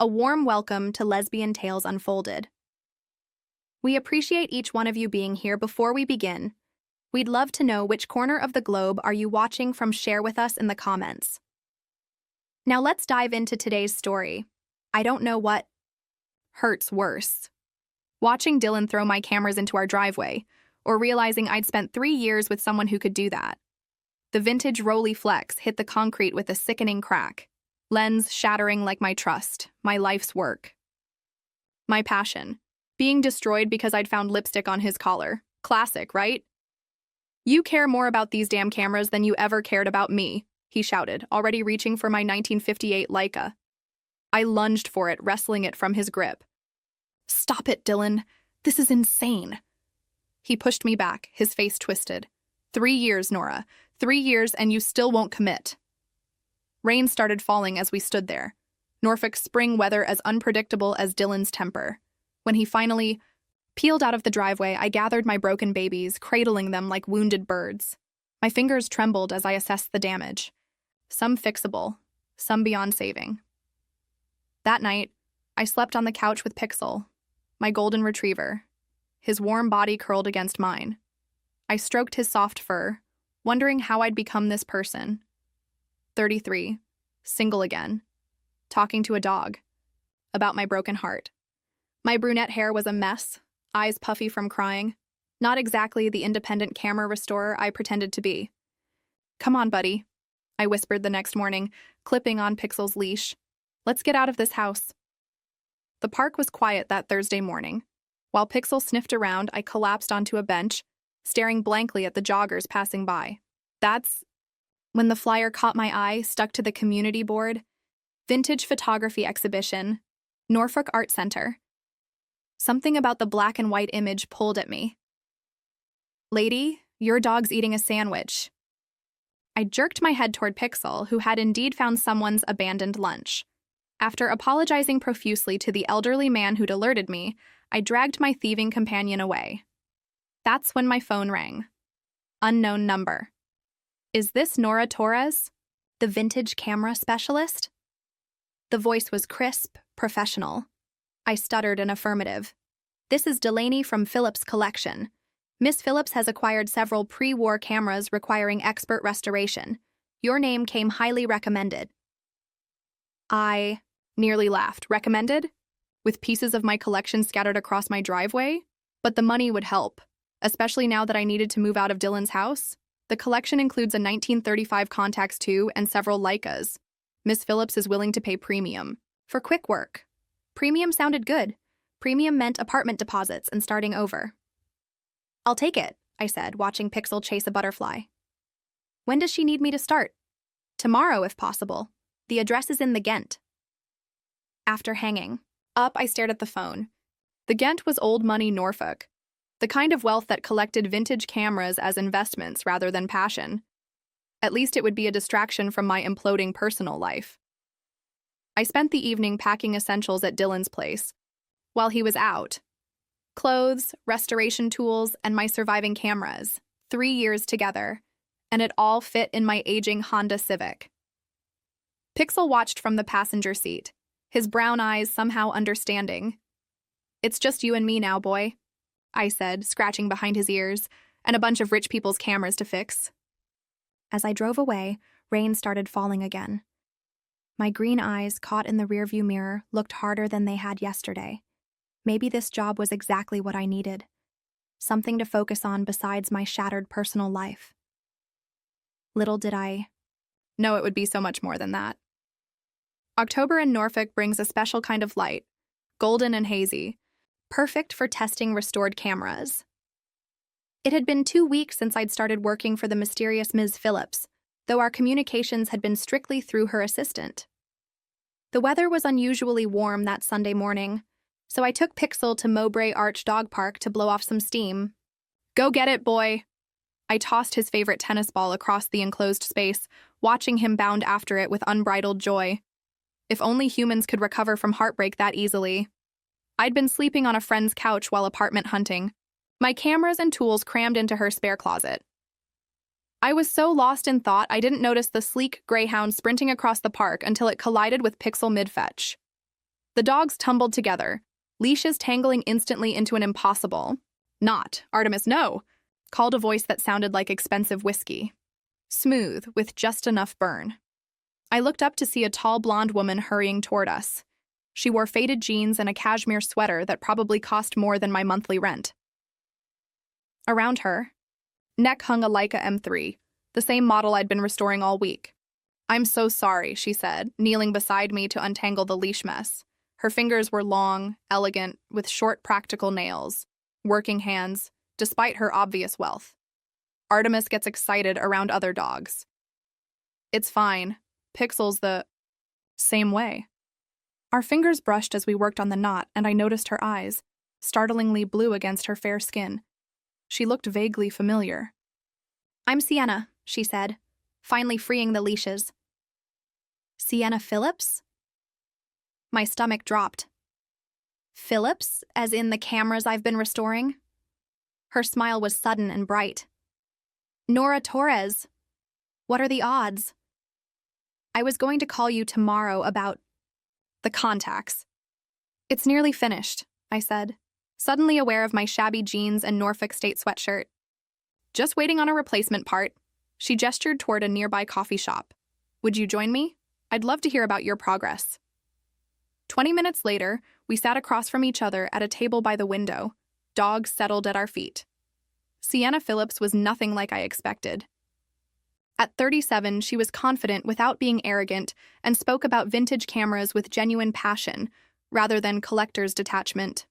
A warm welcome to Lesbian Tales Unfolded. We appreciate each one of you being here. Before we begin, we'd love to know which corner of the globe are you watching from. Share with us in the comments. Now let's dive into today's story. I don't know what hurts worse. Watching Dylan throw my cameras into our driveway, or realizing I'd spent 3 years with someone who could do that. The vintage Rolleiflex hit the concrete with a sickening crack, lens shattering like my trust, my life's work. My passion, being destroyed because I'd found lipstick on his collar. Classic, right? You care more about these damn cameras than you ever cared about me, he shouted, already reaching for my 1958 Leica. I lunged for it, wrestling it from his grip. Stop it, Dylan. This is insane. He pushed me back, his face twisted. 3 years, Nora. 3 years and you still won't commit. Rain started falling as we stood there. Norfolk's spring weather as unpredictable as Dylan's temper. When he finally peeled out of the driveway, I gathered my broken babies, cradling them like wounded birds. My fingers trembled as I assessed the damage. Some fixable, some beyond saving. That night, I slept on the couch with Pixel, my golden retriever, his warm body curled against mine. I stroked his soft fur, wondering how I'd become this person. 33, single again, talking to a dog, about my broken heart. My brunette hair was a mess, eyes puffy from crying, not exactly the independent camera restorer I pretended to be. Come on, buddy, I whispered the next morning, clipping on Pixel's leash. Let's get out of this house. The park was quiet that Thursday morning. While Pixel sniffed around, I collapsed onto a bench, staring blankly at the joggers passing by. That's when the flyer caught my eye, stuck to the community board. Vintage photography exhibition, Norfolk Art Center. Something about the black and white image pulled at me. Lady, your dog's eating a sandwich. I jerked my head toward Pixel, who had indeed found someone's abandoned lunch. After apologizing profusely to the elderly man who'd alerted me, I dragged my thieving companion away. That's when my phone rang. Unknown number. Is this Nora Torres, the vintage camera specialist? The voice was crisp, professional. I stuttered an affirmative. This is Delaney from Phillips' collection. Miss Phillips has acquired several pre-war cameras requiring expert restoration. Your name came highly recommended. I nearly laughed. Recommended? With pieces of my collection scattered across my driveway? But the money would help, especially now that I needed to move out of Dylan's house. The collection includes a 1935 Contax II and several Leicas. Miss Phillips is willing to pay premium for quick work. Premium sounded good. Premium meant apartment deposits and starting over. I'll take it, I said, watching Pixel chase a butterfly. When does she need me to start? Tomorrow, if possible. The address is in the Ghent. After hanging up, I stared at the phone. The Ghent was old money Norfolk, the kind of wealth that collected vintage cameras as investments rather than passion. At least it would be a distraction from my imploding personal life. I spent the evening packing essentials at Dylan's place. While he was out, clothes, restoration tools, and my surviving cameras, 3 years together, and it all fit in my aging Honda Civic. Pixel watched from the passenger seat, his brown eyes somehow understanding. It's just you and me now, boy, I said, scratching behind his ears, and a bunch of rich people's cameras to fix. As I drove away, rain started falling again. My green eyes, caught in the rearview mirror, looked harder than they had yesterday. Maybe this job was exactly what I needed. Something to focus on besides my shattered personal life. Little did I know it would be so much more than that. October in Norfolk brings a special kind of light, golden and hazy, perfect for testing restored cameras. It had been 2 weeks since I'd started working for the mysterious Ms. Phillips, though our communications had been strictly through her assistant. The weather was unusually warm that Sunday morning, so I took Pixel to Mowbray Arch Dog Park to blow off some steam. Go get it, boy! I tossed his favorite tennis ball across the enclosed space, watching him bound after it with unbridled joy. If only humans could recover from heartbreak that easily. I'd been sleeping on a friend's couch while apartment hunting, my cameras and tools crammed into her spare closet. I was so lost in thought I didn't notice the sleek greyhound sprinting across the park until it collided with Pixel mid-fetch. The dogs tumbled together, leashes tangling instantly into an impossible knot. Artemis, no, called a voice that sounded like expensive whiskey. Smooth, with just enough burn. I looked up to see a tall blonde woman hurrying toward us. She wore faded jeans and a cashmere sweater that probably cost more than my monthly rent. Around her neck hung a Leica M3, the same model I'd been restoring all week. "I'm so sorry," she said, kneeling beside me to untangle the leash mess. Her fingers were long, elegant, with short, practical nails, working hands, despite her obvious wealth. Artemis gets excited around other dogs. "It's fine. Pixel's the same way." Our fingers brushed as we worked on the knot, and I noticed her eyes, startlingly blue against her fair skin. She looked vaguely familiar. "I'm Sienna," she said, finally freeing the leashes. "Sienna Phillips?" My stomach dropped. "Phillips, as in the cameras I've been restoring?" Her smile was sudden and bright. "Nora Torres. What are the odds? I was going to call you tomorrow about the contacts." "It's nearly finished," I said, suddenly aware of my shabby jeans and Norfolk State sweatshirt. "Just waiting on a replacement part." She gestured toward a nearby coffee shop. "Would you join me? I'd love to hear about your progress." 20 minutes later, we sat across from each other at a table by the window, dogs settled at our feet. Sienna Phillips was nothing like I expected. At 37, she was confident without being arrogant and spoke about vintage cameras with genuine passion, rather than collector's detachment.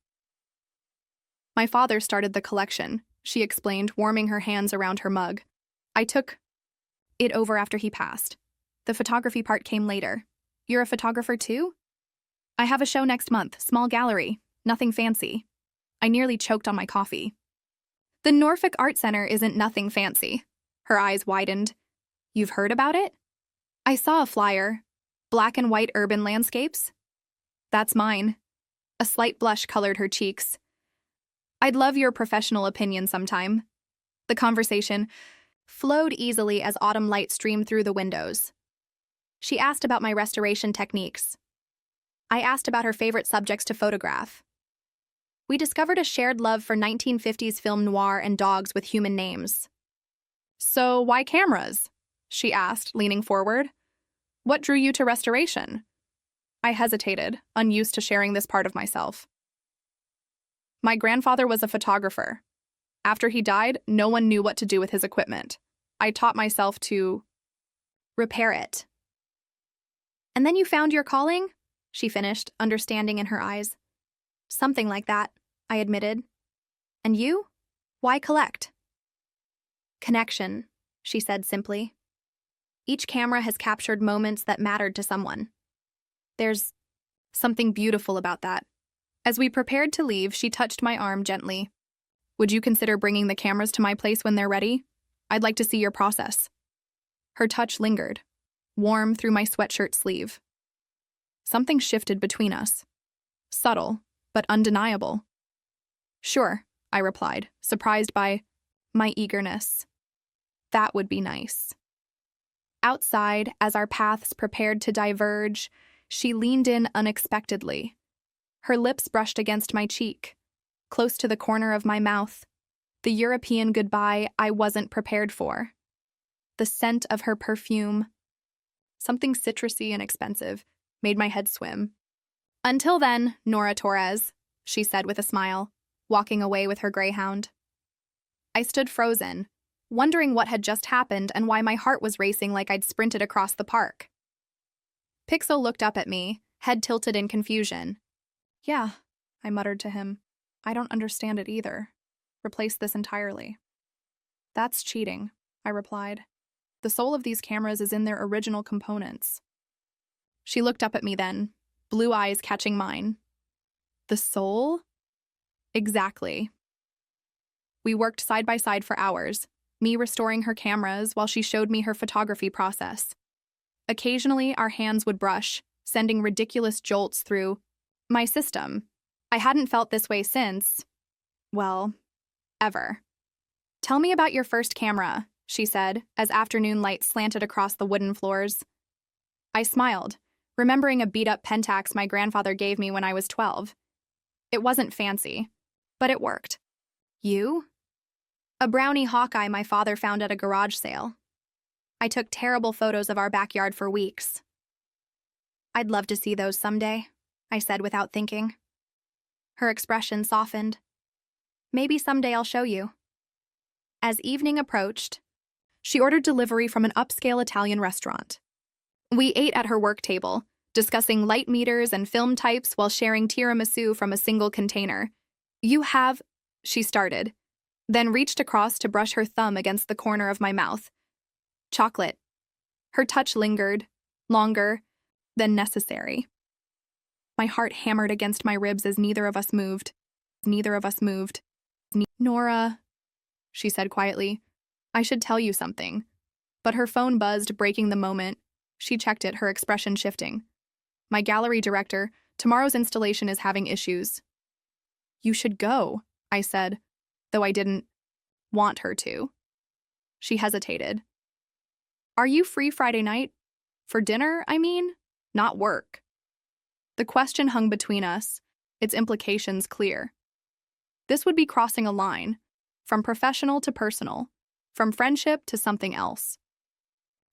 "My father started the collection," she explained, warming her hands around her mug. "I took it over after he passed. The photography part came later." "You're a photographer too?" "I have a show next month, small gallery, nothing fancy." I nearly choked on my coffee. "The Norfolk Art Center isn't nothing fancy." Her eyes widened. "You've heard about it?" "I saw a flyer. Black and white urban landscapes." "That's mine." A slight blush colored her cheeks. "I'd love your professional opinion sometime." The conversation flowed easily as autumn light streamed through the windows. She asked about my restoration techniques. I asked about her favorite subjects to photograph. We discovered a shared love for 1950s film noir and dogs with human names. "So why cameras?" she asked, leaning forward. "What drew you to restoration?" I hesitated, unused to sharing this part of myself. "My grandfather was a photographer. After he died, no one knew what to do with his equipment. I taught myself to repair it." "And then you found your calling?" she finished, understanding in her eyes. "Something like that," I admitted. "And you? Why collect?" "Connection," she said simply. "Each camera has captured moments that mattered to someone. There's something beautiful about that." As we prepared to leave, she touched my arm gently. "Would you consider bringing the cameras to my place when they're ready? I'd like to see your process." Her touch lingered, warm through my sweatshirt sleeve. Something shifted between us. Subtle, but undeniable. "Sure," I replied, surprised by my eagerness. That would be nice. Outside, as our paths prepared to diverge, she leaned in unexpectedly. Her lips brushed against my cheek, close to the corner of my mouth, the European goodbye I wasn't prepared for. The scent of her perfume, something citrusy and expensive, made my head swim. "Until then, Nora Torres," she said with a smile, walking away with her greyhound. I stood frozen, wondering what had just happened and why my heart was racing like I'd sprinted across the park. Pixel looked up at me, head tilted in confusion. "Yeah," I muttered to him. "I don't understand it either. Replace this entirely." "That's cheating," I replied. "The soul of these cameras is in their original components." She looked up at me then, blue eyes catching mine. "The soul?" "Exactly." We worked side by side for hours, me restoring her cameras while she showed me her photography process. Occasionally, our hands would brush, sending ridiculous jolts through my system. I hadn't felt this way since, well, ever. "Tell me about your first camera," she said, as afternoon light slanted across the wooden floors. I smiled, remembering a beat-up Pentax my grandfather gave me when I was 12. It wasn't fancy, but it worked. You? A brownie Hawkeye my father found at a garage sale. I took terrible photos of our backyard for weeks. I'd love to see those someday, I said without thinking. Her expression softened. Maybe someday I'll show you. As evening approached, she ordered delivery from an upscale Italian restaurant. We ate at her work table, discussing light meters and film types while sharing tiramisu from a single container. You have, she started, then reached across to brush her thumb against the corner of my mouth. Chocolate. Her touch lingered, longer than necessary. My heart hammered against my ribs as neither of us moved. Nora, she said quietly, I should tell you something. But her phone buzzed, breaking the moment. She checked it, her expression shifting. My gallery director, tomorrow's installation is having issues. You should go, I said, though I didn't want her to. She hesitated. Are you free Friday night? For dinner, I mean? Not work. The question hung between us, its implications clear. This would be crossing a line, from professional to personal, from friendship to something else.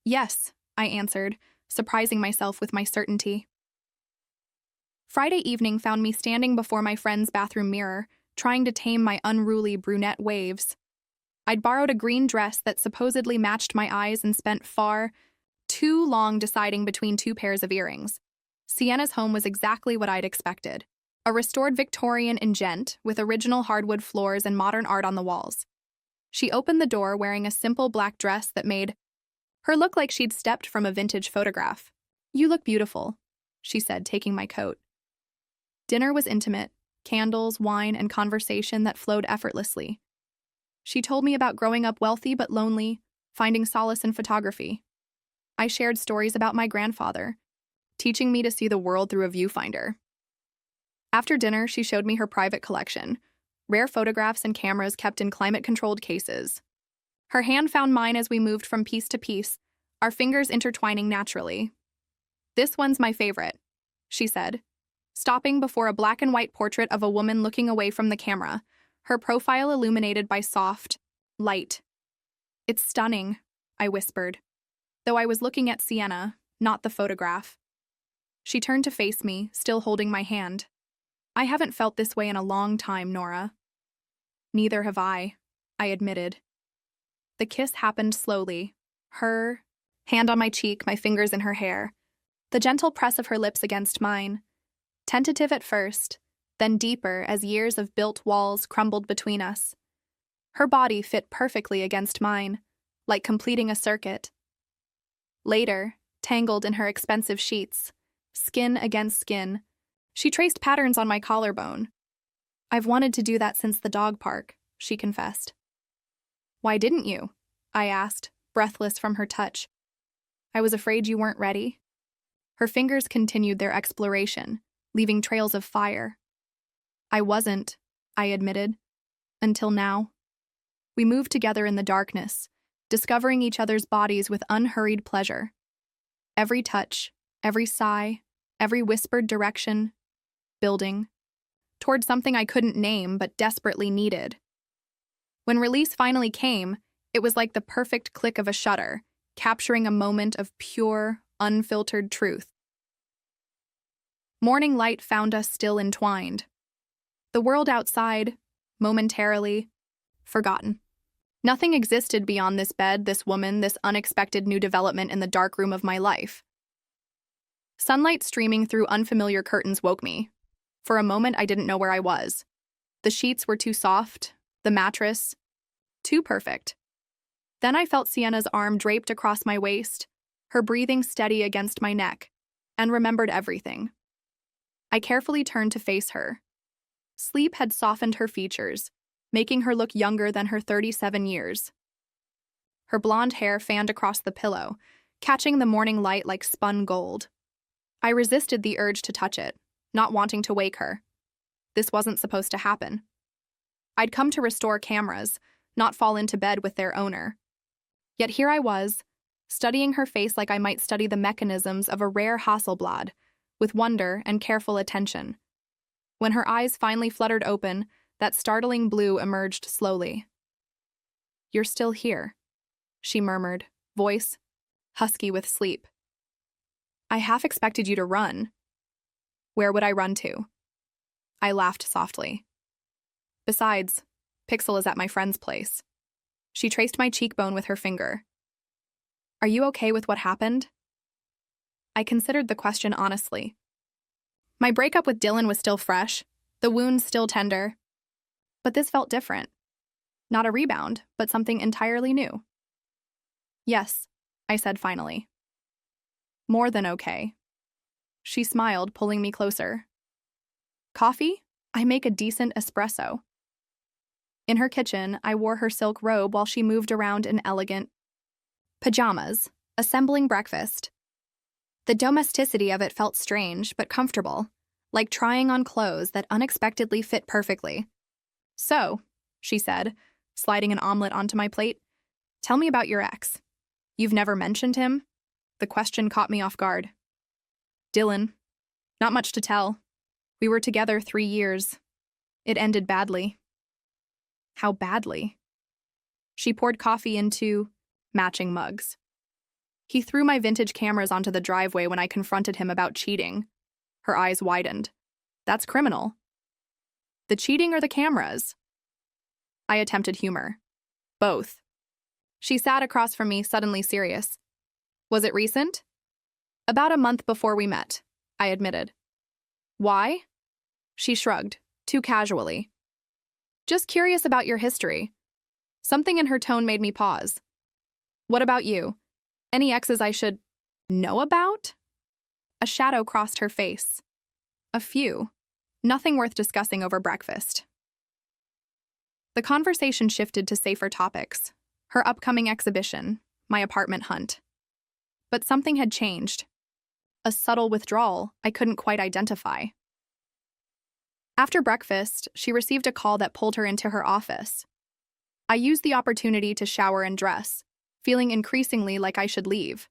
Yes, I answered, surprising myself with my certainty. Friday evening found me standing before my friend's bathroom mirror, trying to tame my unruly brunette waves. I'd borrowed a green dress that supposedly matched my eyes and spent far too long deciding between two pairs of earrings. Sienna's home was exactly what I'd expected. A restored Victorian ingent with original hardwood floors and modern art on the walls. She opened the door wearing a simple black dress that made her look like she'd stepped from a vintage photograph. You look beautiful, she said, taking my coat. Dinner was intimate, candles, wine, and conversation that flowed effortlessly. She told me about growing up wealthy but lonely, finding solace in photography. I shared stories about my grandfather, teaching me to see the world through a viewfinder. After dinner, she showed me her private collection, rare photographs and cameras kept in climate-controlled cases. Her hand found mine as we moved from piece to piece, our fingers intertwining naturally. This one's my favorite, she said, stopping before a black and white portrait of a woman looking away from the camera, her profile illuminated by soft light. It's stunning, I whispered, though I was looking at Sienna, not the photograph. She turned to face me, still holding my hand. I haven't felt this way in a long time, Nora. Neither have I admitted. The kiss happened slowly, her hand on my cheek, my fingers in her hair, the gentle press of her lips against mine. Tentative at first, then deeper as years of built walls crumbled between us. Her body fit perfectly against mine, like completing a circuit. Later, tangled in her expensive sheets, skin against skin, she traced patterns on my collarbone. I've wanted to do that since the dog park, she confessed. Why didn't you? I asked, breathless from her touch. I was afraid you weren't ready. Her fingers continued their exploration, leaving trails of fire. I wasn't, I admitted, until now. We moved together in the darkness, discovering each other's bodies with unhurried pleasure. Every touch, every sigh, every whispered direction, building toward something I couldn't name but desperately needed. When release finally came, it was like the perfect click of a shutter, capturing a moment of pure, unfiltered truth. Morning light found us still entwined. The world outside, momentarily, forgotten. Nothing existed beyond this bed, this woman, this unexpected new development in the dark room of my life. Sunlight streaming through unfamiliar curtains woke me. For a moment, I didn't know where I was. The sheets were too soft, the mattress too perfect. Then I felt Sienna's arm draped across my waist, her breathing steady against my neck, and remembered everything. I carefully turned to face her. Sleep had softened her features, making her look younger than her 37 years. Her blonde hair fanned across the pillow, catching the morning light like spun gold. I resisted the urge to touch it, not wanting to wake her. This wasn't supposed to happen. I'd come to restore cameras, not fall into bed with their owner. Yet here I was, studying her face like I might study the mechanisms of a rare Hasselblad, with wonder and careful attention. When her eyes finally fluttered open, that startling blue emerged slowly. "You're still here," she murmured, voice husky with sleep. "I half expected you to run." "Where would I run to?" I laughed softly. "Besides, Pixel is at my friend's place." She traced my cheekbone with her finger. "Are you okay with what happened?" I considered the question honestly. My breakup with Dylan was still fresh, the wounds still tender. But this felt different. Not a rebound, but something entirely new. "Yes," I said finally. "More than okay." She smiled, pulling me closer. "Coffee? I make a decent espresso." In her kitchen, I wore her silk robe while she moved around in elegant pajamas, assembling breakfast. The domesticity of it felt strange but comfortable, like trying on clothes that unexpectedly fit perfectly. "So," she said, sliding an omelet onto my plate, "tell me about your ex. You've never mentioned him?" The question caught me off guard. "Dylan. Not much to tell. We were together 3 years. It ended badly." "How badly?" She poured coffee into matching mugs. "He threw my vintage cameras onto the driveway when I confronted him about cheating." Her eyes widened. "That's criminal." "The cheating or the cameras?" I attempted humor. "Both." She sat across from me, suddenly serious. "Was it recent?" "About a month before we met," I admitted. "Why?" She shrugged, too casually. "Just curious about your history." Something in her tone made me pause. "What about you? Any exes I should know about?" A shadow crossed her face. "A few. Nothing worth discussing over breakfast." The conversation shifted to safer topics. Her upcoming exhibition, my apartment hunt. But something had changed. A subtle withdrawal I couldn't quite identify. After breakfast, she received a call that pulled her into her office. I used the opportunity to shower and dress, feeling increasingly like I should leave.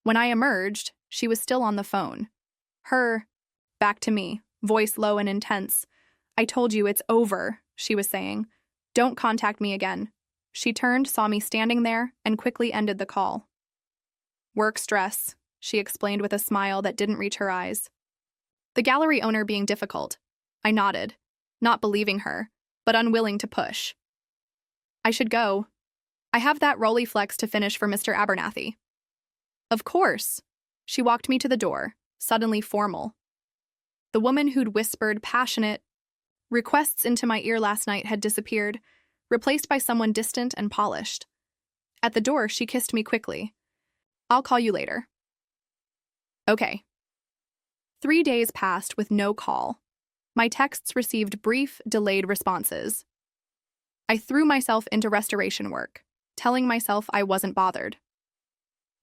When I emerged, she was still on the phone. Back to me, voice low and intense. "I told you it's over," she was saying. "Don't contact me again." She turned, saw me standing there, and quickly ended the call. "Work stress," she explained with a smile that didn't reach her eyes. "The gallery owner being difficult." I nodded, not believing her, but unwilling to push. "I should go. I have that Rolleiflex to finish for Mr. Abernathy." "Of course." She walked me to the door, suddenly formal. The woman who'd whispered passionate requests into my ear last night had disappeared, replaced by someone distant and polished. At the door, she kissed me quickly. "I'll call you later." Okay. 3 days passed with no call. My texts received brief, delayed responses. I threw myself into restoration work, telling myself I wasn't bothered.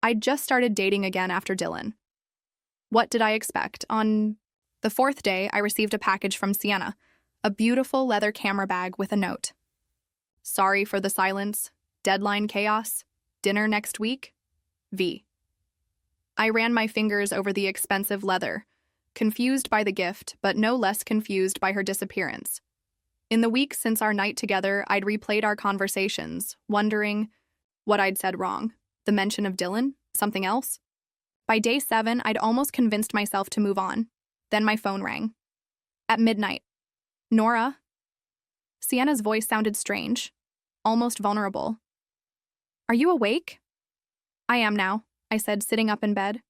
I'd just started dating again after Dylan. What did I expect? On the 4th day, I received a package from Sienna, a beautiful leather camera bag with a note. "Sorry for the silence. Deadline chaos. Dinner next week. V." I ran my fingers over the expensive leather, confused by the gift, but no less confused by her disappearance. In the weeks since our night together, I'd replayed our conversations, wondering what I'd said wrong. The mention of Dylan? Something else? By day 7, I'd almost convinced myself to move on. Then my phone rang. At midnight. "Nora?" Sienna's voice sounded strange, almost vulnerable. "Are you awake?" "I am now," I said, sitting up in bed.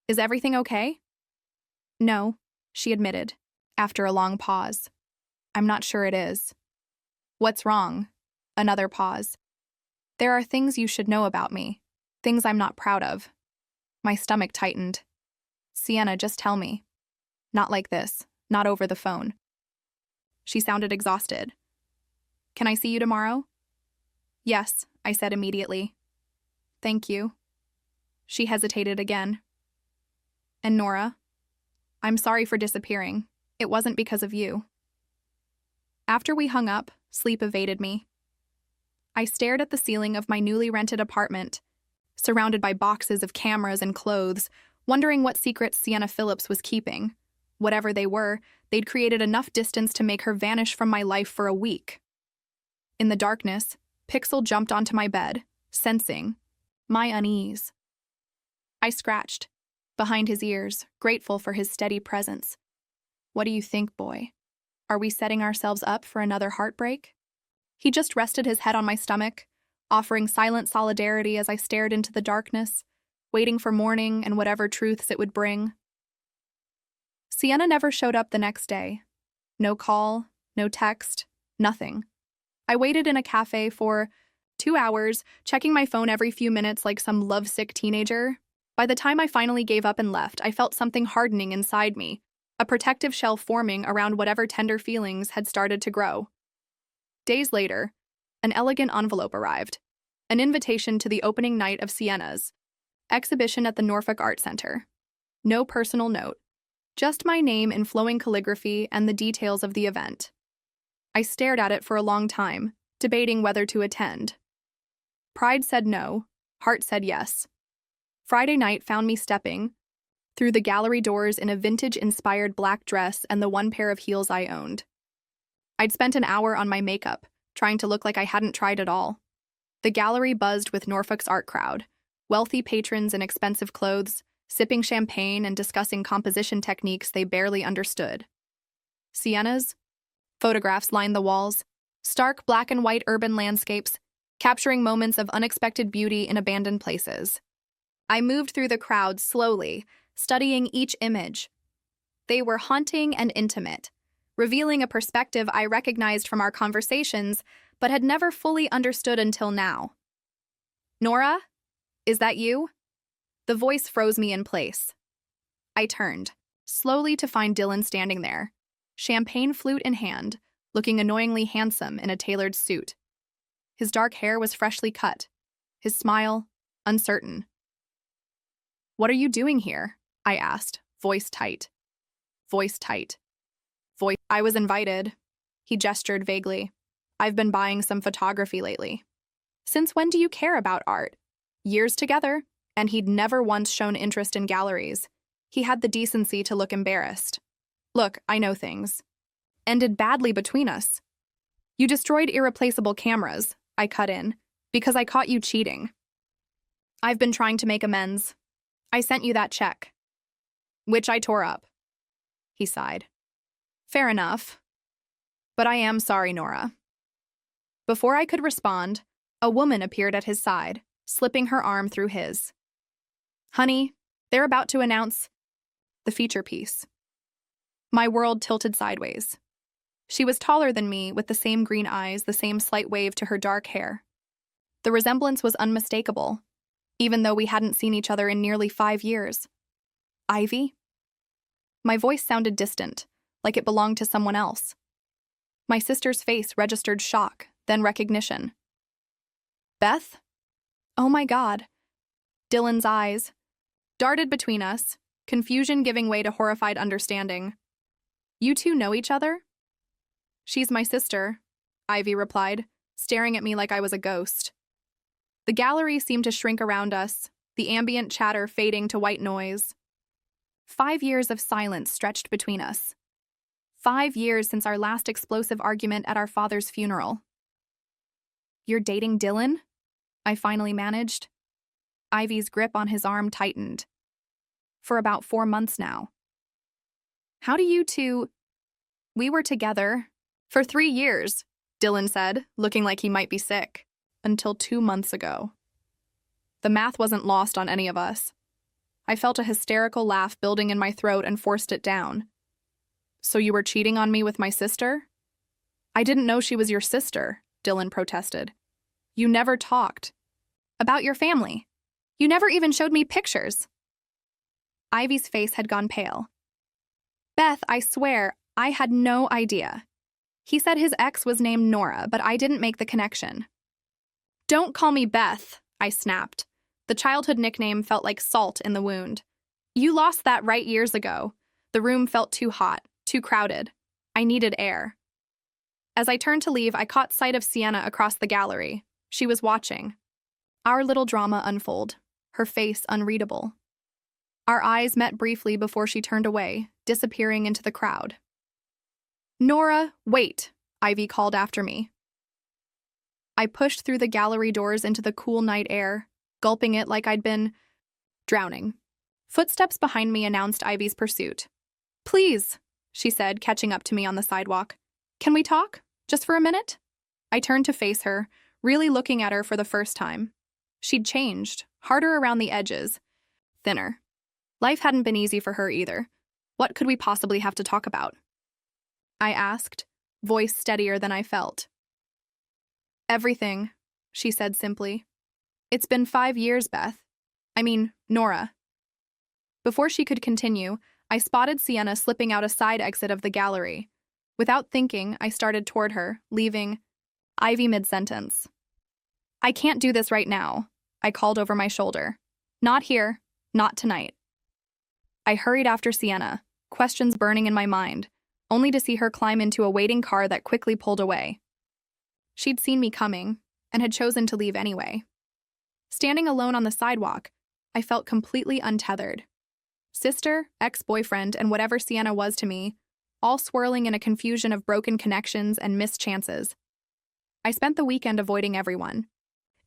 "Is everything okay?" "No," she admitted, after a long pause. "I'm not sure it is." "What's wrong?" Another pause. "There are things you should know about me, things I'm not proud of." My stomach tightened. "Sienna, just tell me." "Not like this, not over the phone." She sounded exhausted. "Can I see you tomorrow?" "Yes," I said immediately. "Thank you." She hesitated again. "And Nora? I'm sorry for disappearing. It wasn't because of you." After we hung up, sleep evaded me. I stared at the ceiling of my newly rented apartment, surrounded by boxes of cameras and clothes, wondering what secrets Sienna Phillips was keeping. Whatever they were, they'd created enough distance to make her vanish from my life for a week. In the darkness, Pixel jumped onto my bed, sensing my unease. I scratched behind his ears, grateful for his steady presence. "What do you think, boy? Are we setting ourselves up for another heartbreak?" He just rested his head on my stomach, offering silent solidarity as I stared into the darkness, waiting for morning and whatever truths it would bring. Sienna never showed up the next day. No call, no text, nothing. I waited in a cafe for 2 hours, checking my phone every few minutes like some lovesick teenager. By the time I finally gave up and left, I felt something hardening inside me, a protective shell forming around whatever tender feelings had started to grow. Days later, an elegant envelope arrived, an invitation to the opening night of Sienna's exhibition at the Norfolk Art Center. No personal note, just my name in flowing calligraphy and the details of the event. I stared at it for a long time, debating whether to attend. Pride said no, heart said yes. Friday night found me stepping through the gallery doors in a vintage-inspired black dress and the one pair of heels I owned. I'd spent an hour on my makeup, trying to look like I hadn't tried at all. The gallery buzzed with Norfolk's art crowd, wealthy patrons in expensive clothes, sipping champagne and discussing composition techniques they barely understood. Sienna's photographs lined the walls, stark black and white urban landscapes, capturing moments of unexpected beauty in abandoned places. I moved through the crowd slowly, studying each image. They were haunting and intimate, revealing a perspective I recognized from our conversations but had never fully understood until now. "Nora? Is that you?" The voice froze me in place. I turned, slowly to find Dylan standing there, champagne flute in hand, looking annoyingly handsome in a tailored suit. His dark hair was freshly cut, his smile uncertain. "What are you doing here?" I asked, voice tight. Voice tight. I was invited. He gestured vaguely. "I've been buying some photography lately." "Since when do you care about art?" "Years together," and he'd never once shown interest in galleries. He had the decency to look embarrassed. "Look, I know things ended badly between us. You destroyed irreplaceable cameras," I cut in, "because I caught you cheating. I've been trying to make amends. I sent you that check, which I tore up." He sighed. "Fair enough. But I am sorry, Nora." Before I could respond, a woman appeared at his side, slipping her arm through his. "Honey, they're about to announce the feature piece." My world tilted sideways. She was taller than me, with the same green eyes, the same slight wave to her dark hair. The resemblance was unmistakable, even though we hadn't seen each other in nearly 5 years. "Ivy?" My voice sounded distant, like it belonged to someone else. My sister's face registered shock, then recognition. "Beth? Oh my God." Dylan's eyes darted between us, confusion giving way to horrified understanding. "You two know each other?" "She's my sister," Ivy replied, staring at me like I was a ghost. The gallery seemed to shrink around us, the ambient chatter fading to white noise. 5 years of silence stretched between us. 5 years since our last explosive argument at our father's funeral. "You're dating Dylan?" I finally managed. Ivy's grip on his arm tightened. "For about 4 months now." "How do you two—" "We were together for 3 years, Dylan said, looking like he might be sick. "Until 2 months ago." The math wasn't lost on any of us. I felt a hysterical laugh building in my throat and forced it down. "So you were cheating on me with my sister?" "I didn't know she was your sister," Dylan protested. "You never talked about your family. You never even showed me pictures." Ivy's face had gone pale. "Beth, I swear, I had no idea. He said his ex was named Nora, but I didn't make the connection." "Don't call me Beth," I snapped. The childhood nickname felt like salt in the wound. "You lost that right years ago. The room felt too hot, too crowded. I needed air." As I turned to leave, I caught sight of Sienna across the gallery. She was watching our little drama unfold. her face unreadable. Our eyes met briefly before she turned away, disappearing into the crowd. "Nora, wait," Ivy called after me. I pushed through the gallery doors into the cool night air, gulping it like I'd been drowning. Footsteps behind me announced Ivy's pursuit. "Please," she said, catching up to me on the sidewalk. "Can we talk? Just for a minute?" I turned to face her, really looking at her for the first time. She'd changed, harder around the edges, thinner. Life hadn't been easy for her either. What could we possibly have to talk about? I asked, voice steadier than I felt. "Everything," she said simply. "It's been 5 years, Beth. I mean, Nora." Before she could continue, I spotted Sienna slipping out a side exit of the gallery. Without thinking, I started toward her, leaving Ivy mid-sentence. "I can't do this right now," I called over my shoulder. "Not here, not tonight." I hurried after Sienna, questions burning in my mind, only to see her climb into a waiting car that quickly pulled away. She'd seen me coming, and had chosen to leave anyway. Standing alone on the sidewalk, I felt completely untethered. Sister, ex-boyfriend, and whatever Sienna was to me, all swirling in a confusion of broken connections and missed chances. I spent the weekend avoiding everyone,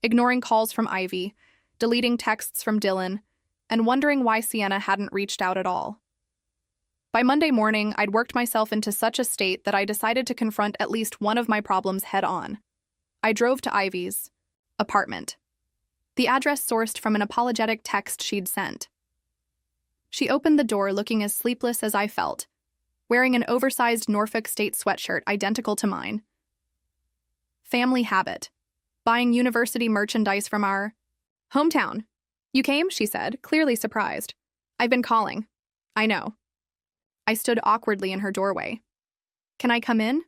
ignoring calls from Ivy, deleting texts from Dylan, and wondering why Sienna hadn't reached out at all. By Monday morning, I'd worked myself into such a state that I decided to confront at least one of my problems head-on. I drove to Ivy's apartment, the address sourced from an apologetic text she'd sent. She opened the door looking as sleepless as I felt, wearing an oversized Norfolk State sweatshirt identical to mine. Family habit. Buying university merchandise from our hometown. "You came?" she said, clearly surprised. "I've been calling." "I know." I stood awkwardly in her doorway. "Can I come in?"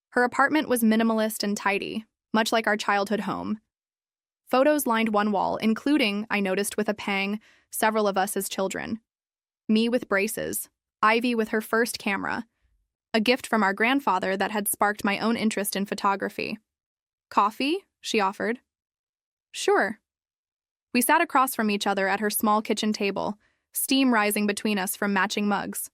Her apartment was minimalist and tidy, much like our childhood home. Photos lined one wall, including, I noticed with a pang, several of us as children. Me with braces, Ivy with her first camera, a gift from our grandfather that had sparked my own interest in photography. "Coffee?" she offered. "Sure." We sat across from each other at her small kitchen table, steam rising between us from matching mugs.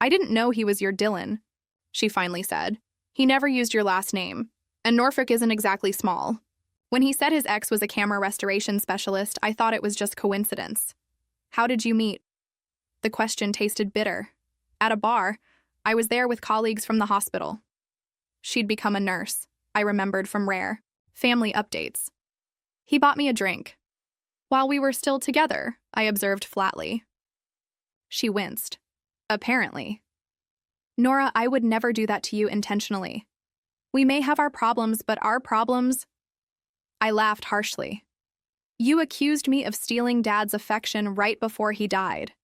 "I didn't know he was your Dylan," she finally said. "He never used your last name, and Norfolk isn't exactly small. When he said his ex was a camera restoration specialist, I thought it was just coincidence." "How did you meet?" The question tasted bitter. "At a bar. I was there with colleagues from the hospital." She'd become a nurse, I remembered from rare family updates. "He bought me a drink." "While we were still together," I observed flatly. She winced. "Apparently." "Nora, I would never do that to you intentionally. We may have our problems, but our problems—" I laughed harshly. "You accused me of stealing Dad's affection right before he died."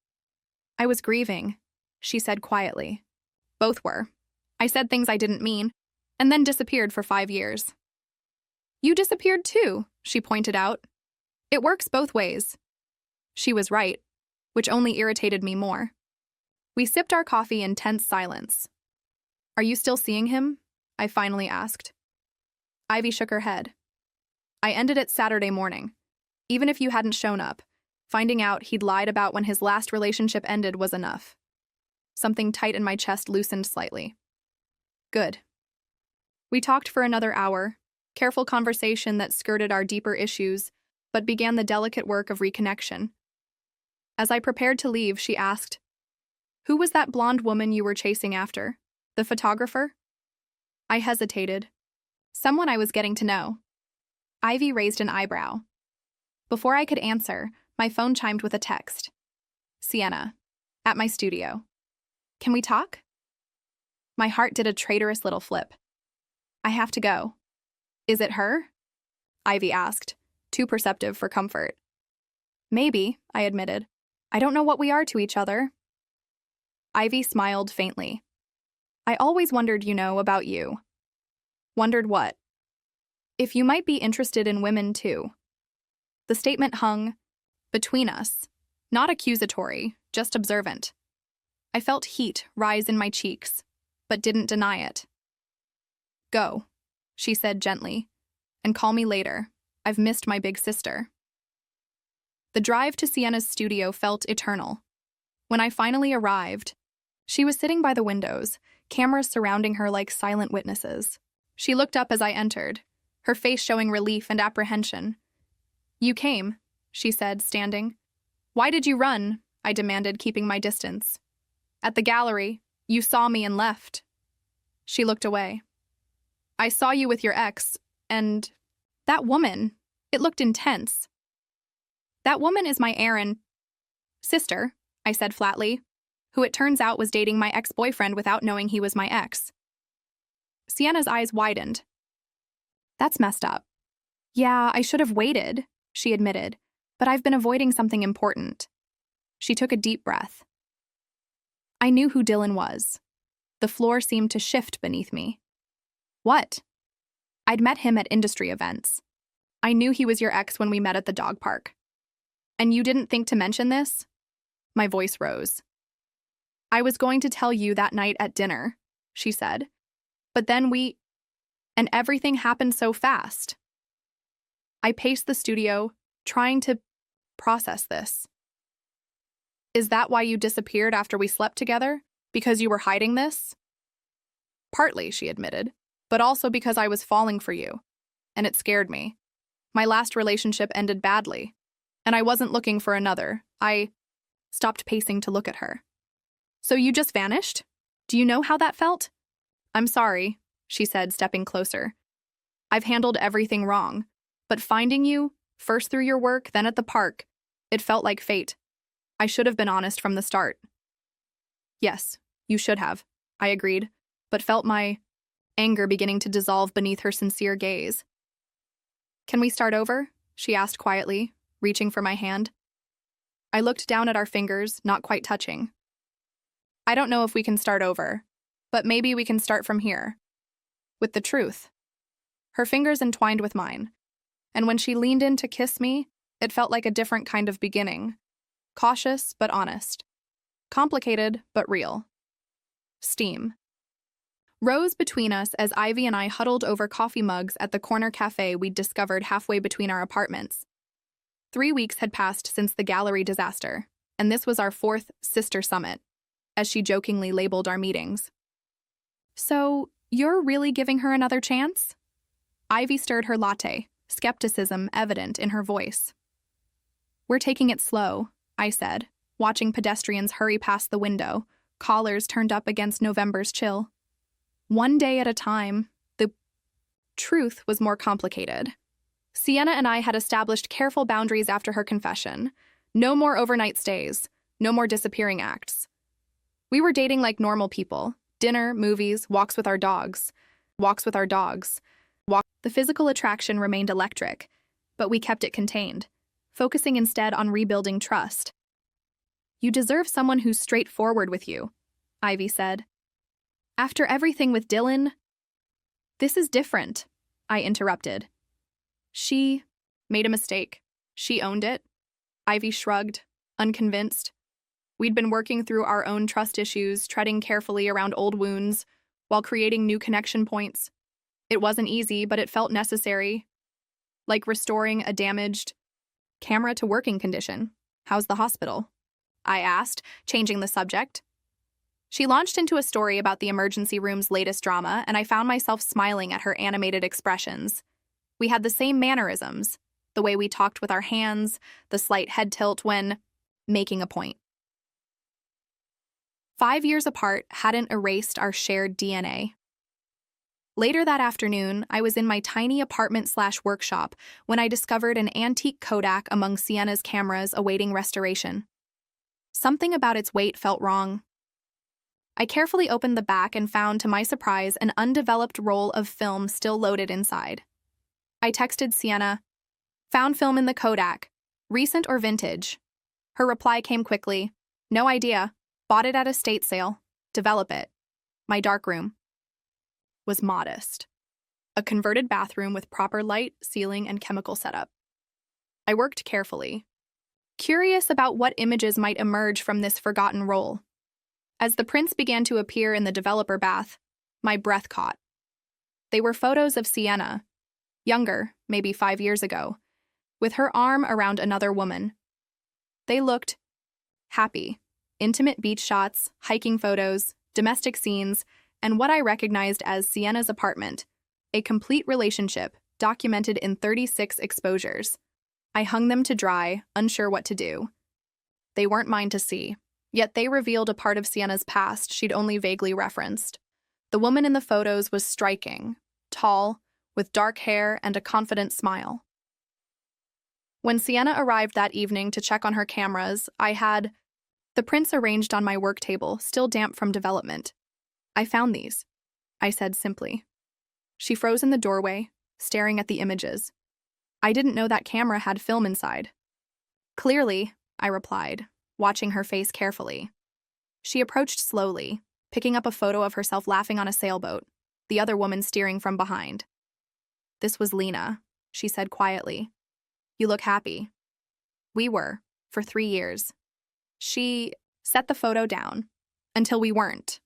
"I was grieving," she said quietly. "Both were. I said things I didn't mean, and then disappeared for 5 years." "You disappeared too," she pointed out. "It works both ways." She was right, which only irritated me more. We sipped our coffee in tense silence. "Are you still seeing him?" I finally asked. Ivy shook her head. "I ended it Saturday morning. Even if you hadn't shown up, finding out he'd lied about when his last relationship ended was enough." Something tight in my chest loosened slightly. "Good." We talked for another hour, careful conversation that skirted our deeper issues, but began the delicate work of reconnection. As I prepared to leave, she asked, "Who was that blonde woman you were chasing after? The photographer?" I hesitated. "Someone I was getting to know." Ivy raised an eyebrow. Before I could answer, my phone chimed with a text. "Sienna, at my studio. Can we talk?" My heart did a traitorous little flip. "I have to go." "Is it her?" Ivy asked, too perceptive for comfort. "Maybe," I admitted. "I don't know what we are to each other." Ivy smiled faintly. "I always wondered, about you." "Wondered what?" "If you might be interested in women too." The statement hung between us, not accusatory, just observant. I felt heat rise in my cheeks, but didn't deny it. "Go," she said gently, "and call me later. I've missed my big sister." The drive to Sienna's studio felt eternal. When I finally arrived, she was sitting by the windows, cameras surrounding her like silent witnesses. She looked up as I entered, her face showing relief and apprehension. "You came," she said, standing. "Why did you run?" I demanded, keeping my distance. "At the gallery, you saw me and left." She looked away. "I saw you with your ex, and that woman, it looked intense." "That woman is my Aaron sister," I said flatly, who it turns out was dating my ex-boyfriend without knowing he was my ex. Sienna's eyes widened. "That's messed up." "Yeah, I should have waited," she admitted, "but I've been avoiding something important." She took a deep breath. I knew who Dylan was. The floor seemed to shift beneath me. "What?" "I'd met him at industry events. I knew he was your ex when we met at the dog park." "And you didn't think to mention this?" My voice rose. "I was going to tell you that night at dinner," she said. "But then and everything happened so fast." I paced the studio, trying to process this. "Is that why you disappeared after we slept together? Because you were hiding this?" "Partly," she admitted, "but also because I was falling for you, and it scared me. My last relationship ended badly, and I wasn't looking for another." I stopped pacing to look at her. "So you just vanished? Do you know how that felt?" "I'm sorry," she said, stepping closer. "I've handled everything wrong, but finding you, first through your work, then at the park, it felt like fate. I should have been honest from the start." "Yes, you should have," I agreed, but felt my anger beginning to dissolve beneath her sincere gaze. "Can we start over?" she asked quietly, reaching for my hand. I looked down at our fingers, not quite touching. "I don't know if we can start over, but maybe we can start from here. With the truth." Her fingers entwined with mine, and when she leaned in to kiss me, it felt like a different kind of beginning. Cautious but honest. Complicated but real. Steam rose between us as Ivy and I huddled over coffee mugs at the corner cafe we'd discovered halfway between our apartments. 3 weeks had passed since the gallery disaster, and this was our 4th sister summit, as she jokingly labeled our meetings. "So, you're really giving her another chance?" Ivy stirred her latte, skepticism evident in her voice. "We're taking it slow," I said, watching pedestrians hurry past the window, collars turned up against November's chill. One day at a time. The truth was more complicated. Sienna and I had established careful boundaries after her confession. No more overnight stays, no more disappearing acts. We were dating like normal people. Dinner, movies, walks with our dogs. The physical attraction remained electric, but we kept it contained, focusing instead on rebuilding trust. "You deserve someone who's straightforward with you," Ivy said. "After everything with Dylan..." "This is different," I interrupted. "She made a mistake. She owned it." Ivy shrugged, unconvinced. We'd been working through our own trust issues, treading carefully around old wounds, while creating new connection points. It wasn't easy, but it felt necessary. Like restoring a damaged camera to working condition. "How's the hospital?" I asked, changing the subject. She launched into a story about the emergency room's latest drama, and I found myself smiling at her animated expressions. We had the same mannerisms, the way we talked with our hands, the slight head tilt when making a point. 5 years apart hadn't erased our shared DNA. Later that afternoon, I was in my tiny apartment/workshop when I discovered an antique Kodak among Sienna's cameras awaiting restoration. Something about its weight felt wrong. I carefully opened the back and found, to my surprise, an undeveloped roll of film still loaded inside. I texted Sienna, "Found film in the Kodak. Recent or vintage?" Her reply came quickly, "No idea. Bought it at a estate sale. Develop it." My darkroom was modest. A converted bathroom with proper light, ceiling, and chemical setup. I worked carefully, curious about what images might emerge from this forgotten roll. As the prints began to appear in the developer bath, my breath caught. They were photos of Sienna, younger, maybe 5 years ago, with her arm around another woman, They looked happy. Intimate beach shots, hiking photos, domestic scenes, and what I recognized as Sienna's apartment. A complete relationship, documented in 36 exposures. I hung them to dry, unsure what to do. They weren't mine to see, yet they revealed a part of Sienna's past she'd only vaguely referenced. The woman in the photos was striking, tall, with dark hair and a confident smile. When Sienna arrived that evening to check on her cameras, I had the prints arranged on my work table, still damp from development. "I found these," I said simply. She froze in the doorway, staring at the images. "I didn't know that camera had film inside." "Clearly," I replied, watching her face carefully. She approached slowly, picking up a photo of herself laughing on a sailboat, the other woman steering from behind. "This was Lena," she said quietly. "You look happy." "We were, for 3 years." She set the photo down, until we weren't.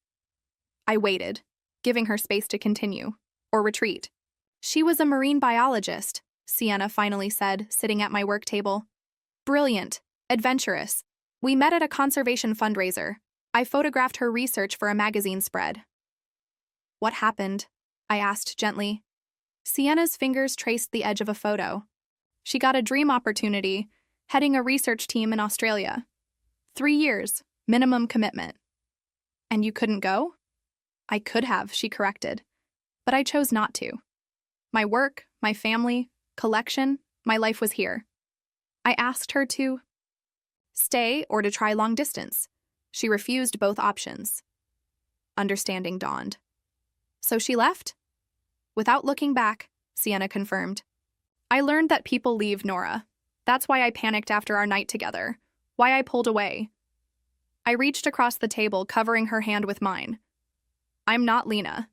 I waited, giving her space to continue, or retreat. "She was a marine biologist," Sienna finally said, sitting at my work table. "Brilliant, adventurous. We met at a conservation fundraiser. I photographed her research for a magazine spread." "What happened?" I asked gently. Sienna's fingers traced the edge of a photo. "She got a dream opportunity, heading a research team in Australia. 3 years, minimum commitment." "And you couldn't go?" "I could have," she corrected, "but I chose not to. My work, my family, collection, my life was here." I asked her to stay or to try long distance. She refused both options. Understanding dawned. "So she left?" "Without looking back," Sienna confirmed. "I learned that people leave, Nora. That's why I panicked after our night together. Why I pulled away." I reached across the table, covering her hand with mine. "I'm not Lena."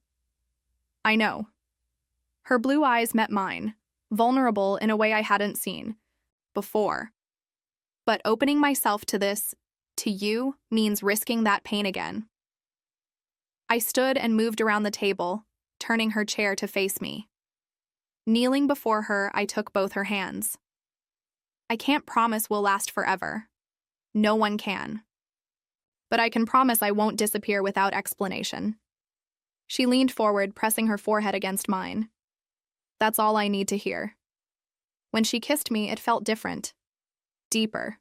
"I know." Her blue eyes met mine, vulnerable in a way I hadn't seen before. "But opening myself to this, to you, means risking that pain again." I stood and moved around the table, turning her chair to face me. Kneeling before her, I took both her hands. "I can't promise we'll last forever. No one can. But I can promise I won't disappear without explanation." She leaned forward, pressing her forehead against mine. "That's all I need to hear." When she kissed me, it felt different. Deeper.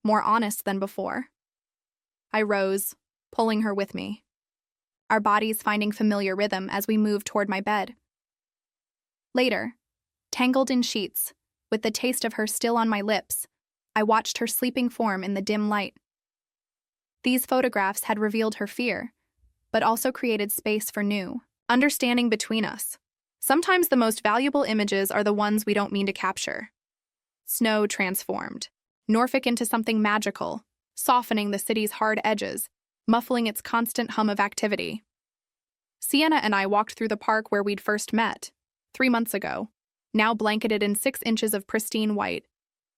More honest than before. I rose, pulling her with me. Our bodies finding familiar rhythm as we moved toward my bed. Later, tangled in sheets, with the taste of her still on my lips, I watched her sleeping form in the dim light. These photographs had revealed her fear, but also created space for new understanding between us. Sometimes the most valuable images are the ones we don't mean to capture. Snow transformed, Norfolk into something magical, softening the city's hard edges, muffling its constant hum of activity. Sienna and I walked through the park where we'd first met, 3 months ago, now blanketed in 6 inches of pristine white.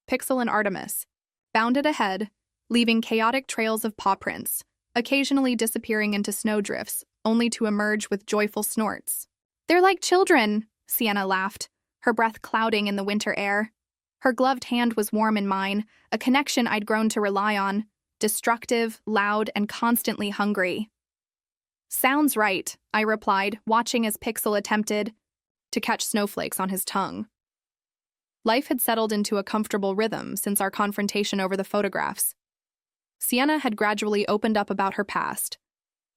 Pixel and Artemis bounded ahead, leaving chaotic trails of paw prints, occasionally disappearing into snowdrifts, only to emerge with joyful snorts. "They're like children," Sienna laughed, her breath clouding in the winter air. Her gloved hand was warm in mine, a connection I'd grown to rely on, destructive, loud, and constantly hungry. "Sounds right," I replied, watching as Pixel attempted to catch snowflakes on his tongue. Life had settled into a comfortable rhythm since our confrontation over the photographs. Sienna had gradually opened up about her past,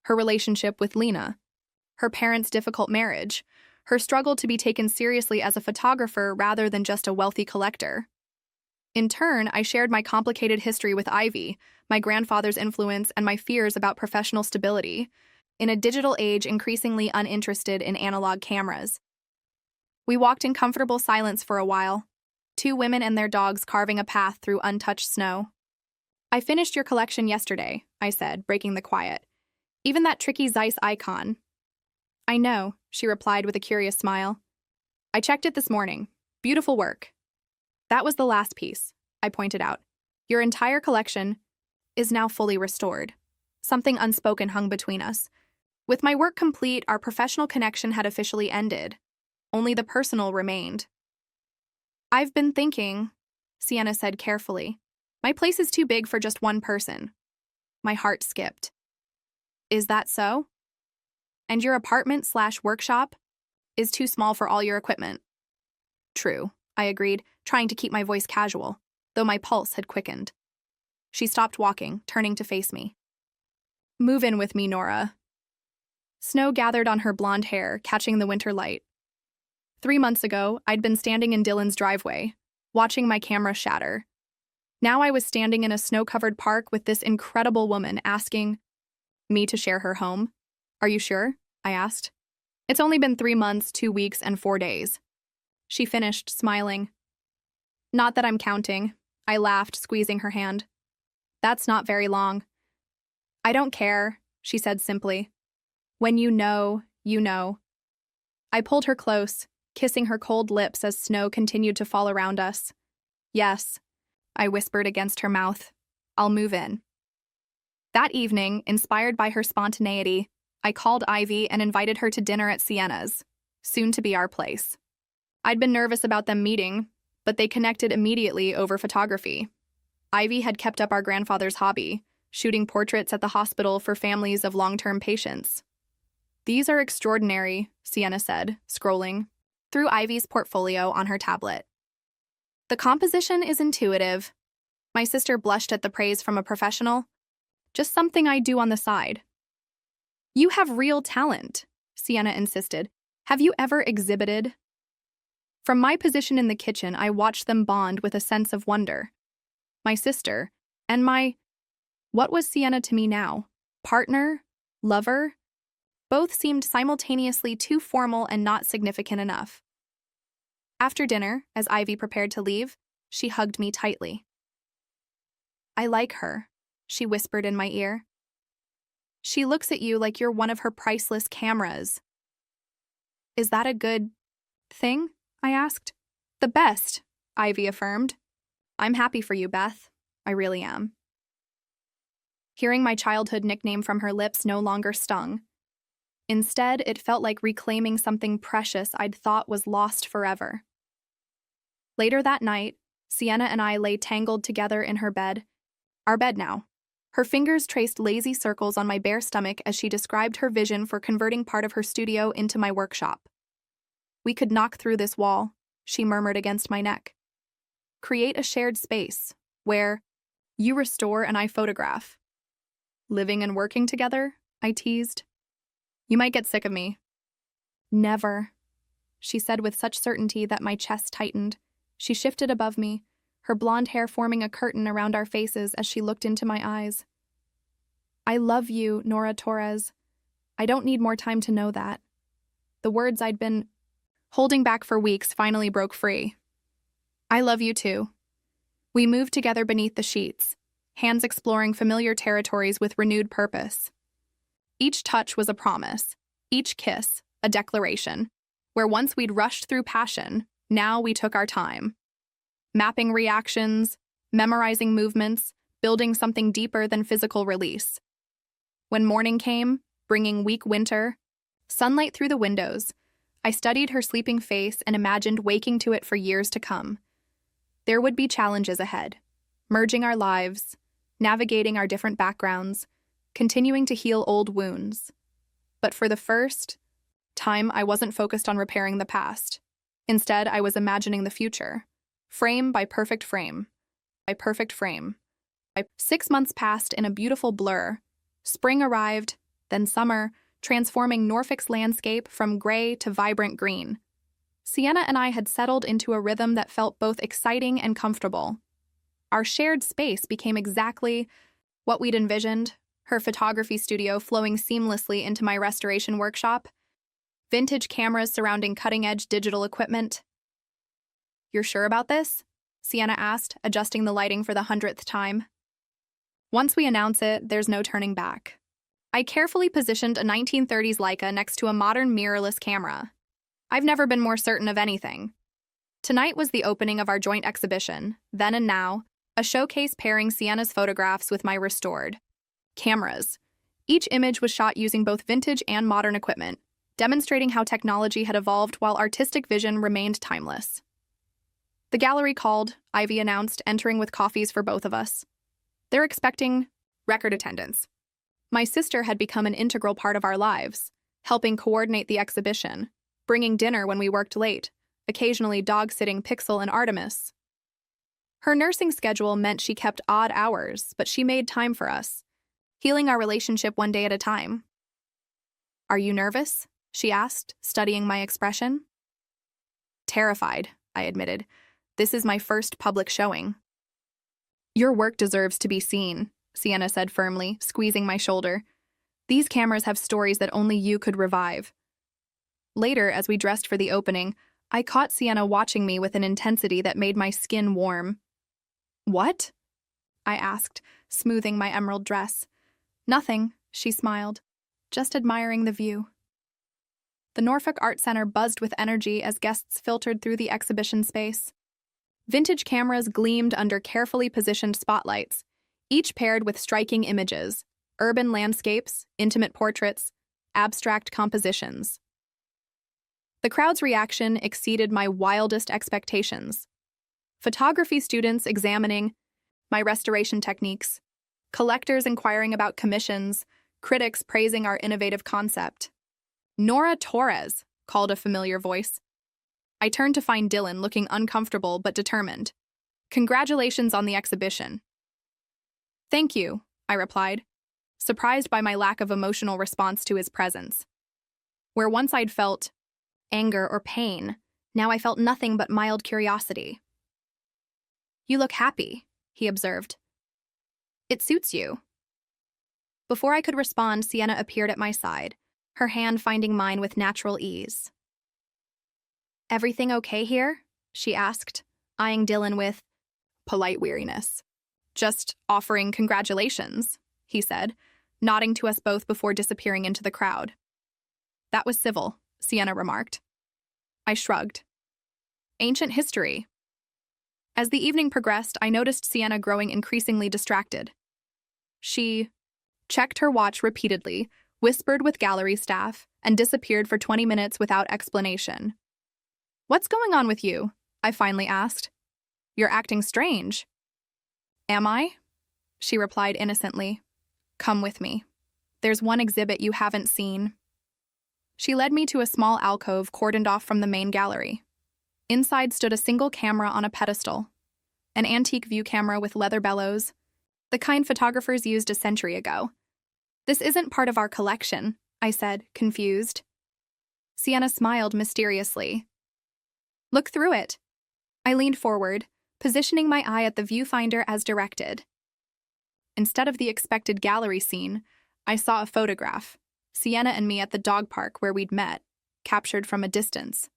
her relationship with Lena, her parents' difficult marriage, her struggle to be taken seriously as a photographer rather than just a wealthy collector. In turn, I shared my complicated history with Ivy, my grandfather's influence, and my fears about professional stability, in a digital age increasingly uninterested in analog cameras. We walked in comfortable silence for a while, 2 women and their dogs carving a path through untouched snow. "I finished your collection yesterday," I said, breaking the quiet. "Even that tricky Zeiss icon." "I know," she replied with a curious smile. "I checked it this morning. Beautiful work." "That was the last piece," I pointed out. "Your entire collection is now fully restored." Something unspoken hung between us. With my work complete, our professional connection had officially ended. Only the personal remained. "I've been thinking," Sienna said carefully. My place is too big for just one person. My heart skipped. Is that so? And your apartment/workshop is too small for all your equipment. True, I agreed, trying to keep my voice casual, though my pulse had quickened. She stopped walking, turning to face me. Move in with me, Nora. Snow gathered on her blonde hair, catching the winter light. 3 months ago, I'd been standing in Dylan's driveway, watching my camera shatter. Now I was standing in a snow-covered park with this incredible woman asking me to share her home. Are you sure? I asked. It's only been 3 months, 2 weeks, and 4 days. She finished, smiling. Not that I'm counting. I laughed, squeezing her hand. That's not very long. I don't care, she said simply. When you know, you know. I pulled her close, kissing her cold lips as snow continued to fall around us. Yes, I whispered against her mouth. I'll move in. That evening, inspired by her spontaneity, I called Ivy and invited her to dinner at Sienna's, soon to be our place. I'd been nervous about them meeting, but they connected immediately over photography. Ivy had kept up our grandfather's hobby, shooting portraits at the hospital for families of long-term patients. These are extraordinary, Sienna said, scrolling through Ivy's portfolio on her tablet. The composition is intuitive. My sister blushed at the praise from a professional. Just something I do on the side. You have real talent, Sienna insisted. Have you ever exhibited? From my position in the kitchen, I watched them bond with a sense of wonder. My sister, and what was Sienna to me now? Partner? Lover? Both seemed simultaneously too formal and not significant enough. After dinner, as Ivy prepared to leave, she hugged me tightly. I like her, she whispered in my ear. She looks at you like you're one of her priceless cameras. Is that a good thing? I asked. The best, Ivy affirmed. I'm happy for you, Beth. I really am. Hearing my childhood nickname from her lips no longer stung. Instead, it felt like reclaiming something precious I'd thought was lost forever. Later that night, Sienna and I lay tangled together in her bed. Our bed now. Her fingers traced lazy circles on my bare stomach as she described her vision for converting part of her studio into my workshop. We could knock through this wall, she murmured against my neck. Create a shared space, where you restore and I photograph. Living and working together, I teased. You might get sick of me. Never, she said with such certainty that my chest tightened. She shifted above me, her blonde hair forming a curtain around our faces as she looked into my eyes. I love you, Nora Torres. I don't need more time to know that. The words I'd been holding back for weeks finally broke free. I love you too. We moved together beneath the sheets, hands exploring familiar territories with renewed purpose. Each touch was a promise, each kiss a declaration. Where once we'd rushed through passion, now we took our time. Mapping reactions, memorizing movements, building something deeper than physical release. When morning came, bringing weak winter, sunlight through the windows, I studied her sleeping face and imagined waking to it for years to come. There would be challenges ahead, merging our lives, navigating our different backgrounds, continuing to heal old wounds. But for the first time, I wasn't focused on repairing the past. Instead, I was imagining the future, frame by perfect frame, by perfect frame. 6 months passed in a beautiful blur. Spring arrived, then summer, transforming Norfolk's landscape from gray to vibrant green. Sienna and I had settled into a rhythm that felt both exciting and comfortable. Our shared space became exactly what we'd envisioned, her photography studio flowing seamlessly into my restoration workshop, vintage cameras surrounding cutting-edge digital equipment. You're sure about this? Sienna asked, adjusting the lighting for the 100th time. Once we announce it, there's no turning back. I carefully positioned a 1930s Leica next to a modern mirrorless camera. I've never been more certain of anything. Tonight was the opening of our joint exhibition, Then and Now, a showcase pairing Sienna's photographs with my restored cameras. Each image was shot using both vintage and modern equipment, demonstrating how technology had evolved while artistic vision remained timeless. The gallery called, Ivy announced, entering with coffees for both of us. They're expecting record attendance. My sister had become an integral part of our lives, helping coordinate the exhibition, bringing dinner when we worked late, occasionally dog-sitting Pixel and Artemis. Her nursing schedule meant she kept odd hours, but she made time for us, healing our relationship one day at a time. "Are you nervous?" she asked, studying my expression. "Terrified," I admitted. "This is my first public showing." "Your work deserves to be seen," Sienna said firmly, squeezing my shoulder. "These cameras have stories that only you could revive." Later, as we dressed for the opening, I caught Sienna watching me with an intensity that made my skin warm. "What?" I asked, smoothing my emerald dress. "Nothing," she smiled, "just admiring the view." The Norfolk Art Center buzzed with energy as guests filtered through the exhibition space. Vintage cameras gleamed under carefully positioned spotlights, each paired with striking images, urban landscapes, intimate portraits, abstract compositions. The crowd's reaction exceeded my wildest expectations. Photography students examining my restoration techniques, collectors inquiring about commissions, critics praising our innovative concept. "Nora Torres," called a familiar voice. I turned to find Dylan looking uncomfortable but determined. "Congratulations on the exhibition." "Thank you," I replied, surprised by my lack of emotional response to his presence. Where once I'd felt anger or pain, now I felt nothing but mild curiosity. "You look happy," he observed. "It suits you." Before I could respond, Sienna appeared at my side, her hand finding mine with natural ease. "Everything okay here?" she asked, eyeing Dylan with polite weariness. "Just offering congratulations," he said, nodding to us both before disappearing into the crowd. "That was civil," Sienna remarked. I shrugged. Ancient history. As the evening progressed, I noticed Sienna growing increasingly distracted. She checked her watch repeatedly, whispered with gallery staff, and disappeared for 20 minutes without explanation. "What's going on with you?" I finally asked. "You're acting strange." "Am I?" she replied innocently. "Come with me. There's one exhibit you haven't seen." She led me to a small alcove cordoned off from the main gallery. Inside stood a single camera on a pedestal, an antique view camera with leather bellows, the kind photographers used a century ago. "This isn't part of our collection," I said, confused. Sienna smiled mysteriously. "Look through it." I leaned forward, positioning my eye at the viewfinder as directed. Instead of the expected gallery scene, I saw a photograph, Sienna and me at the dog park where we'd met, captured from a distance.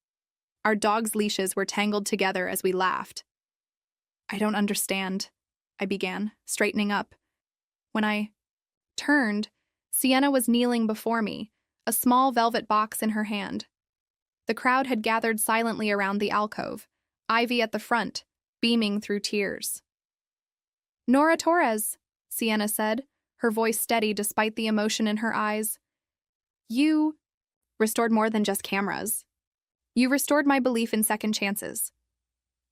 Our dogs' leashes were tangled together as we laughed. "I don't understand," I began, straightening up. When I turned, Sienna was kneeling before me, a small velvet box in her hand. The crowd had gathered silently around the alcove, Ivy at the front, beaming through tears. "Nora Torres," Sienna said, her voice steady despite the emotion in her eyes. "You restored more than just cameras. You restored my belief in second chances."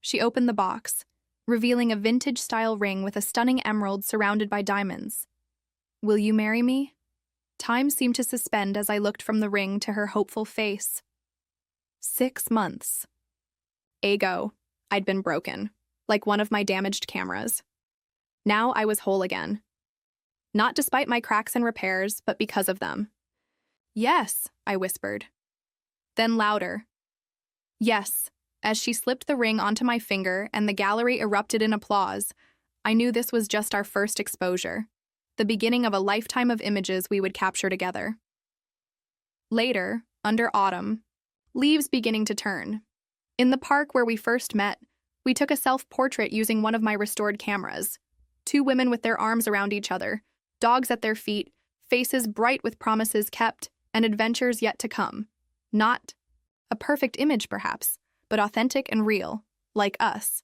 She opened the box, revealing a vintage-style ring with a stunning emerald surrounded by diamonds. "Will you marry me?" Time seemed to suspend as I looked from the ring to her hopeful face. 6 months. Ego. I'd been broken, like one of my damaged cameras. Now I was whole again. Not despite my cracks and repairs, but because of them. "Yes," I whispered. Then louder. "Yes." As she slipped the ring onto my finger and the gallery erupted in applause, I knew this was just our first exposure, the beginning of a lifetime of images we would capture together. Later, under autumn, leaves beginning to turn. In the park where we first met, we took a self-portrait using one of my restored cameras. 2 women with their arms around each other, dogs at their feet, faces bright with promises kept and adventures yet to come. Not a perfect image, perhaps, but authentic and real, like us.